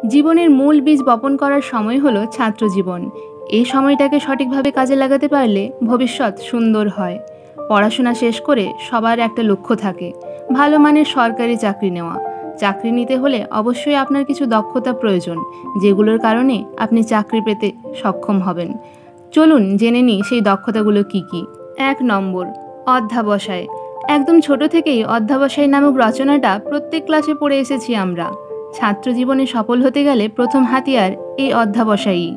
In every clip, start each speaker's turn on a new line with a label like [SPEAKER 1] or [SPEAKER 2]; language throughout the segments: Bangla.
[SPEAKER 1] জীবনের মূল বীজ বপন করার সময় হলো ছাত্র জীবন। এই সময়টাকে সঠিকভাবে কাজে লাগাতে পারলে ভবিষ্যৎ সুন্দর হয়। পড়াশোনা শেষ করে সবার একটা লক্ষ্য থাকে, ভালো মানের সরকারি চাকরি নেওয়া। চাকরি নিতে হলে অবশ্যই আপনার কিছু দক্ষতা প্রয়োজন, যেগুলোর কারণে আপনি চাকরি পেতে সক্ষম হবেন। চলুন জেনে নিই সেই দক্ষতাগুলো কি কি। 1 নম্বর, অধ্যাবসায়। একদম ছোট থেকেই অধ্যাবসায় নামক রচনাটা প্রত্যেক ক্লাসে পড়ে এসেছি আমরা। ছাত্র জীবনে সফল হতে গেলে প্রথম হাতিয়ার এই অধ্যাবসায়ই।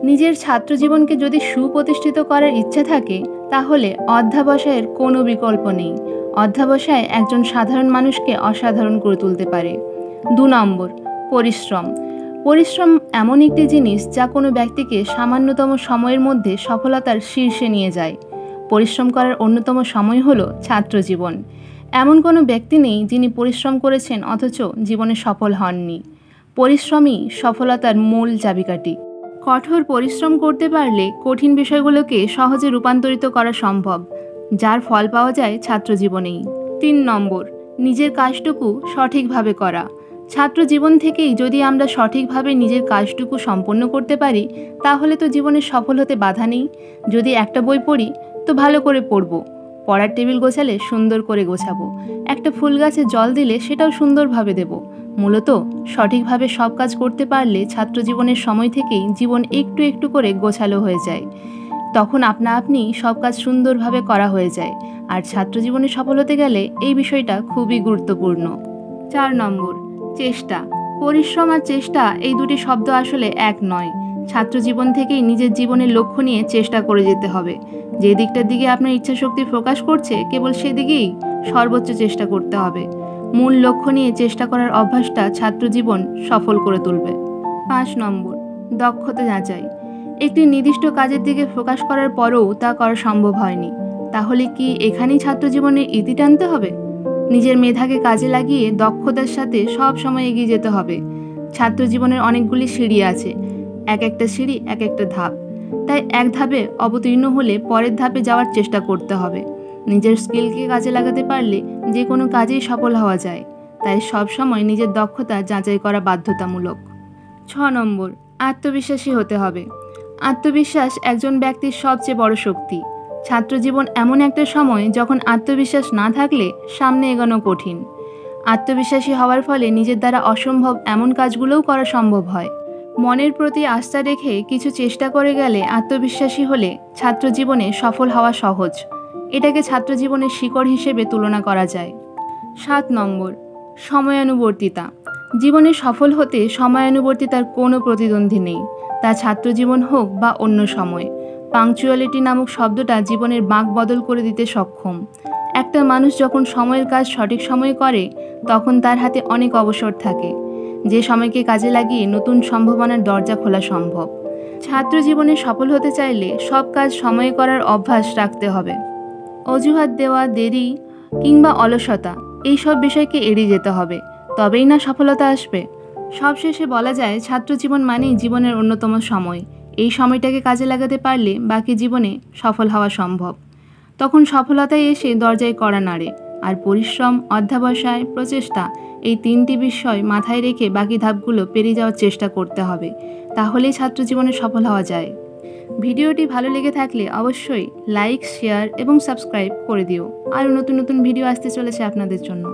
[SPEAKER 1] নিজের ছাত্র জীবনকে যদি সুপ্রতিষ্ঠিত করার ইচ্ছা থাকে, তাহলে অধ্যাবসায়ের কোনো বিকল্প নেই। অধ্যাবসায় একজন সাধারণ মানুষকে অসাধারণ করে তুলতে পারে। 2 নম্বর, পরিশ্রম। পরিশ্রম এমন একটি জিনিস যা কোনো ব্যক্তিকে সামান্যতম সময়ের মধ্যে সফলতার শীর্ষে নিয়ে যায়। পরিশ্রম করার অন্যতম সময় হলো ছাত্র জীবন। এমন কোনো ব্যক্তি নেই যিনি পরিশ্রম করেছেন অথচ জীবনে সফল হননি। পরিশ্রমই সফলতার মূল চাবিকাঠি। কঠোর পরিশ্রম করতে পারলে কঠিন বিষয়গুলোকে সহজে রূপান্তরিত করা সম্ভব, যার ফল পাওয়া যায় ছাত্র জীবনেই। 3 নম্বর, নিজের কাজটুকু সঠিকভাবে করা। ছাত্র জীবন থেকেই যদি আমরা সঠিকভাবে নিজের কাজটুকু সম্পন্ন করতে পারি, তাহলে তো জীবনে সফল হতে বাধা নেই। যদি একটা বই পড়ি তো ভালো করে পড়ব, পড়ার টেবিল গোছালে সুন্দর করে গোছাবো, একটা ফুল গাছে জল দিলে সেটাও সুন্দরভাবে দেব। মূলত সঠিকভাবে সব কাজ করতে পারলে ছাত্র জীবনের সময় থেকেই জীবন একটু একটু করে গোছালো হয়ে যায়। তখন আপনা আপনি সব কাজ সুন্দরভাবে করা হয়ে যায়। আর ছাত্র জীবনে সফল হতে গেলে এই বিষয়টা খুবই গুরুত্বপূর্ণ। 4 নম্বর, চেষ্টা। পরিশ্রম আর চেষ্টা এই দুটি শব্দ আসলে এক নয়। ছাত্র জীবন থেকেই নিজের জীবনের লক্ষ্য নিয়ে চেষ্টা করে যেতে হবে। যে দিকটার দিকে আপনার ইচ্ছাশক্তি প্রকাশ করছে, কেবল সেদিকেই সর্বোচ্চ চেষ্টা করতে হবে। মূল লক্ষ্য নিয়ে চেষ্টা করার অভ্যাসটা ছাত্র জীবন সফল করে তুলবে। 5 নম্বর, দক্ষতা যাচাই। একটি নির্দিষ্ট কাজের দিকে ফোকাস করার পরও তা করা সম্ভব হয়নি, তাহলে কি এখানেই ছাত্র জীবনে ইতি টানতে হবে? নিজের মেধাকে কাজে লাগিয়ে দক্ষতার সাথে সব সময় এগিয়ে যেতে হবে। ছাত্র জীবনের অনেকগুলি সিঁড়ি আছে, এক একটা সিঁড়ি এক একটা ধাপ। তাই এক ধাপে অবতীর্ণ হলে পরের ধাপে যাওয়ার চেষ্টা করতে হবে। নিজের স্কিলকে কাজে লাগাতে পারলে যে কোনো কাজেই সফল হওয়া যায়। তাই সব সময় নিজের দক্ষতা যাচাই করা বাধ্যতামূলক। 6 নম্বর, আত্মবিশ্বাসী হতে হবে। আত্মবিশ্বাস একজন ব্যক্তির সবচেয়ে বড় শক্তি। ছাত্র জীবন এমন একটা সময় যখন আত্মবিশ্বাস না থাকলে সামনে এগোনো কঠিন। আত্মবিশ্বাসী হওয়ার ফলে নিজের দ্বারা অসম্ভব এমন কাজগুলোও করা সম্ভব হয়। মনের প্রতি আস্থা রেখে কিছু চেষ্টা করে গেলে আত্মবিশ্বাসী হলে ছাত্র জীবনে সফল হওয়া সহজ। এটাকে ছাত্র জীবনের শিকড় হিসেবে তুলনা করা যায়। 7 নম্বর, সময়ানুবর্তিতা। জীবনে সফল হতে সময়ানুবর্তিতার কোনো প্রতিদ্বন্দ্বী নেই, তা ছাত্র জীবন হোক বা অন্য সময়। পাংচুয়ালিটি নামক শব্দটা জীবনের বাঁক বদল করে দিতে সক্ষম। একটা মানুষ যখন সময়ের কাজ সঠিক সময়ে করে, তখন তার হাতে অনেক অবসর থাকে, যে সময়কে কাজে লাগিয়ে নতুন সম্ভাবনার দরজা খোলা সম্ভব। ছাত্র জীবনে সফল হতে চাইলে সব কাজ সময়ে করার অভ্যাস রাখতে হবে। অজুহাত দেওয়া, দেরি কিংবা অলসতা এইসব বিষয়কে এড়িয়ে যেতে হবে, তবেই না সফলতা আসবে। সবশেষে বলা যায়, ছাত্র জীবন মানেই জীবনের অন্যতম সময়। এই সময়টাকে কাজে লাগাতে পারলে বাকি জীবনে সফল হওয়া সম্ভব। তখন সফলতায় এসে দরজায় কড়া নাড়ে। আর পরিশ্রম, অধ্যবসায়, প্রচেষ্টা এই 3টি বিষয় মাথায় রেখে বাকি ধাপগুলো পেরিয়ে যাওয়ার চেষ্টা করতে হবে। তাহলেই ছাত্র জীবনে সফল হওয়া যায়। ভিডিওটি ভালো লেগে থাকলে অবশ্যই লাইক, শেয়ার এবং সাবস্ক্রাইব করে দিও। আরও নতুন নতুন ভিডিও আসতে চলেছে আপনাদের জন্য।